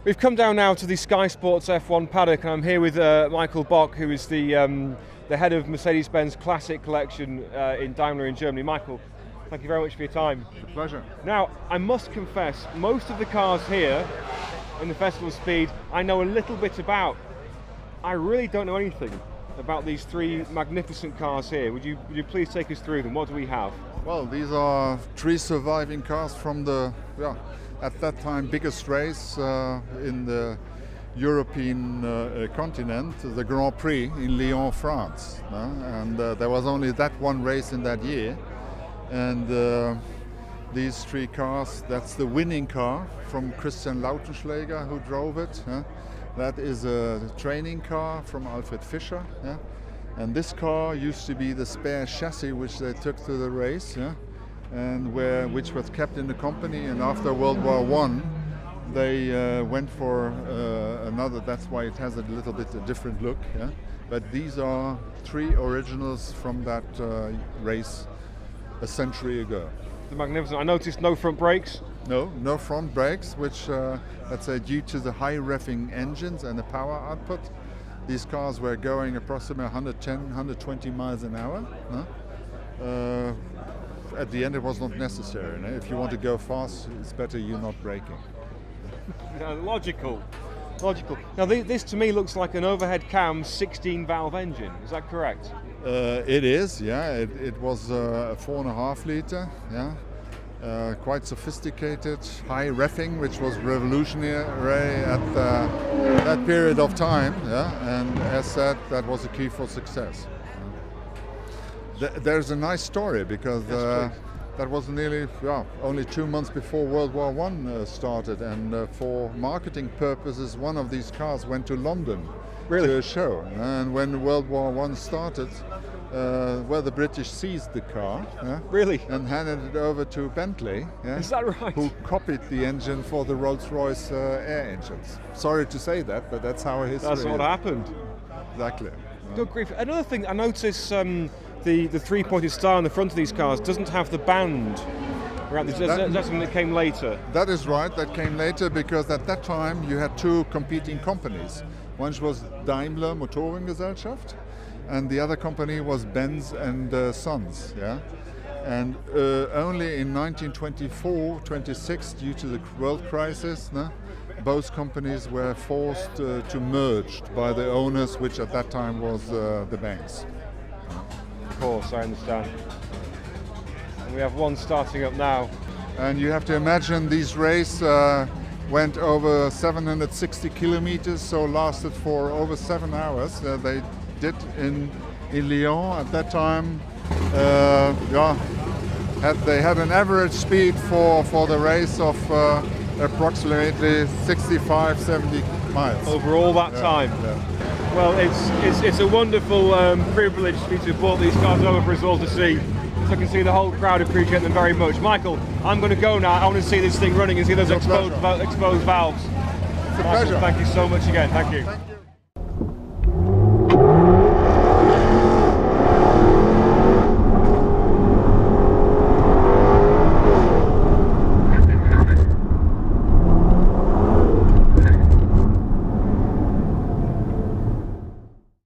We've come down now to the Sky Sports F1 paddock, and I'm here with Michael Bock, who is the head of Mercedes-Benz Classic Collection in Daimler in Germany. Michael, thank you very much for your time. It's a pleasure. Now, I must confess, most of the cars here in the Festival of Speed I know a little bit about. I really don't know anything about these three magnificent cars here. Would you please take us through them? What do we have? Well, these are three surviving cars from the, at that time, biggest race in the European continent, the Grand Prix in Lyon, France. And there was only that one race in that year. And these three cars, that's the winning car from Christian Lautenschläger, who drove it. That is a training car from Alfred Fischer. And this car used to be the spare chassis which they took to the race, and which was kept in the company. And after World War I, they went for another. That's why it has a little bit a different look. But these are three originals from that race a century ago. The magnificent. I noticed no front brakes. No front brakes, which let's say due to the high-revving engines and the power output. These cars were going approximately 110, 120 miles an hour. At the end, it was not necessary. If you want to go fast, it's better you're not braking. Logical. Now, this to me looks like an overhead cam 16-valve engine. Is that correct? It is, yeah. It was a 4.5 liter, yeah. Quite sophisticated, high revving, which was revolutionary at that period of time. Yeah? And as said, that was the key for success. There's a nice story because that was nearly only 2 months before World War I started, and for marketing purposes, one of these cars went to London to a show. And when World War I started, the British seized the car, and handed it over to Bentley. Is that right? Who copied the engine for the Rolls-Royce air engines. Sorry to say that, but that's how history is. That's what happened. Exactly. Good grief. Another thing, I notice the three-pointed star on the front of these cars doesn't have the band. That's something that came later. That is right, that came later because at that time you had two competing companies. One was Daimler Motorengesellschaft, and the other company was Benz and Sons. And only in 1924-26, due to the world crisis, both companies were forced to merge by the owners, which at that time was the banks. Of course, I understand. And we have one starting up now. And you have to imagine these races went over 760 kilometers, so lasted for over 7 hours. They did in Lyon at that time. They had an average speed for the race of approximately 65-70 miles. Over all that time? Yeah. Well, it's a wonderful privilege for me to have brought these cars over for us all to see. So I can see the whole crowd appreciate them very much. Michael, I'm going to go now. I want to see this thing running and see those exposed valves. It's a pleasure. Michael, thank you so much again. Thank you.